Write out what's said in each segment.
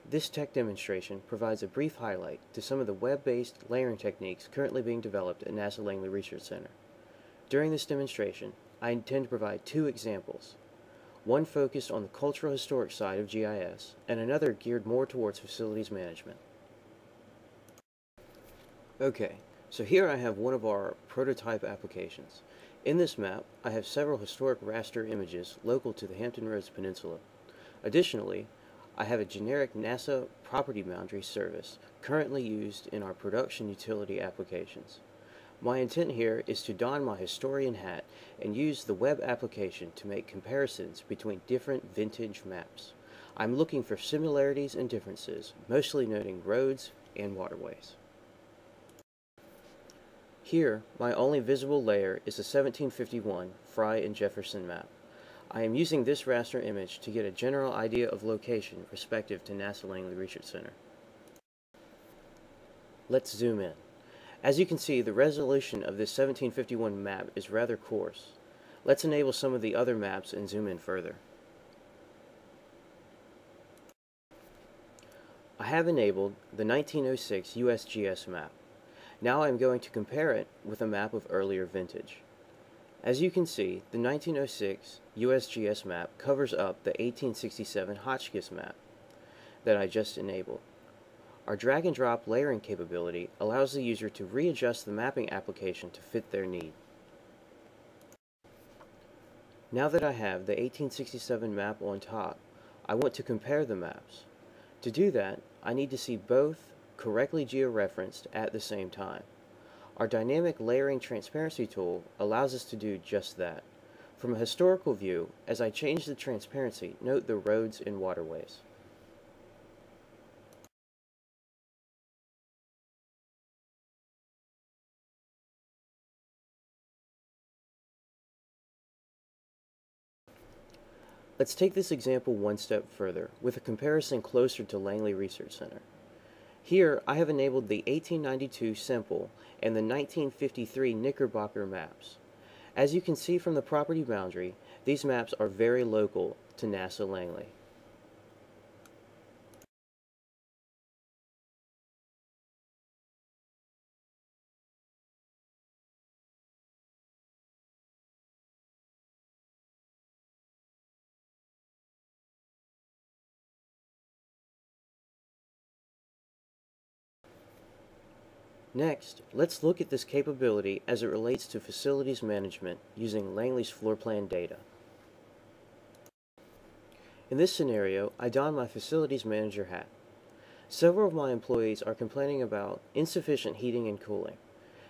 This tech demonstration provides a brief highlight to some of the web-based layering techniques currently being developed at NASA Langley Research Center. During this demonstration, I intend to provide two examples, one focused on the cultural historic side of GIS, and another geared more towards facilities management. Okay, so here I have one of our prototype applications. In this map, I have several historic raster images local to the Hampton Roads Peninsula. Additionally, I have a generic NASA property boundary service currently used in our production utility applications. My intent here is to don my historian hat and use the web application to make comparisons between different vintage maps. I'm looking for similarities and differences, mostly noting roads and waterways. Here, my only visible layer is the 1751 Fry and Jefferson map. I am using this raster image to get a general idea of location respective to NASA Langley Research Center. Let's zoom in. As you can see, the resolution of this 1751 map is rather coarse. Let's enable some of the other maps and zoom in further. I have enabled the 1906 USGS map. Now I am going to compare it with a map of earlier vintage. As you can see, the 1906 USGS map covers up the 1867 Hotchkiss map that I just enabled. Our drag and drop layering capability allows the user to readjust the mapping application to fit their need. Now that I have the 1867 map on top, I want to compare the maps. To do that, I need to see both correctly georeferenced at the same time. Our dynamic layering transparency tool allows us to do just that. From a historical view, as I change the transparency, note the roads and waterways. Let's take this example one step further, with a comparison closer to Langley Research Center. Here, I have enabled the 1892 Semple and the 1953 Knickerbocker maps. As you can see from the property boundary, these maps are very local to NASA Langley. Next, let's look at this capability as it relates to facilities management using Langley's floor plan data. In this scenario, I don my facilities manager hat. Several of my employees are complaining about insufficient heating and cooling.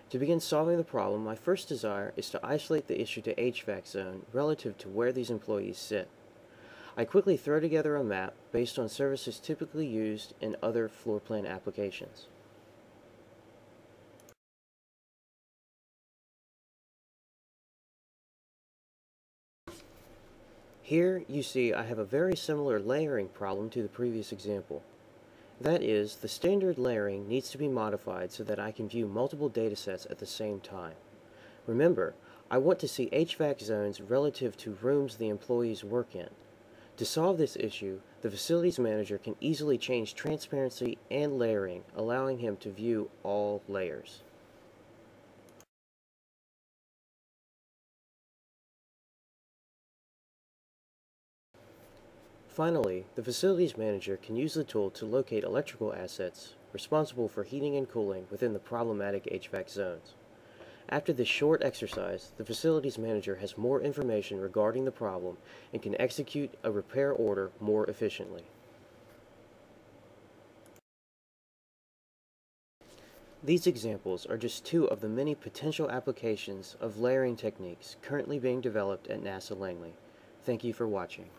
To begin solving the problem, my first desire is to isolate the issue to HVAC zone relative to where these employees sit. I quickly throw together a map based on services typically used in other floor plan applications. Here you see I have a very similar layering problem to the previous example. That is, the standard layering needs to be modified so that I can view multiple datasets at the same time. Remember, I want to see HVAC zones relative to rooms the employees work in. To solve this issue, the facilities manager can easily change transparency and layering, allowing him to view all layers. Finally, the facilities manager can use the tool to locate electrical assets responsible for heating and cooling within the problematic HVAC zones. After this short exercise, the facilities manager has more information regarding the problem and can execute a repair order more efficiently. These examples are just two of the many potential applications of layering techniques currently being developed at NASA Langley. Thank you for watching.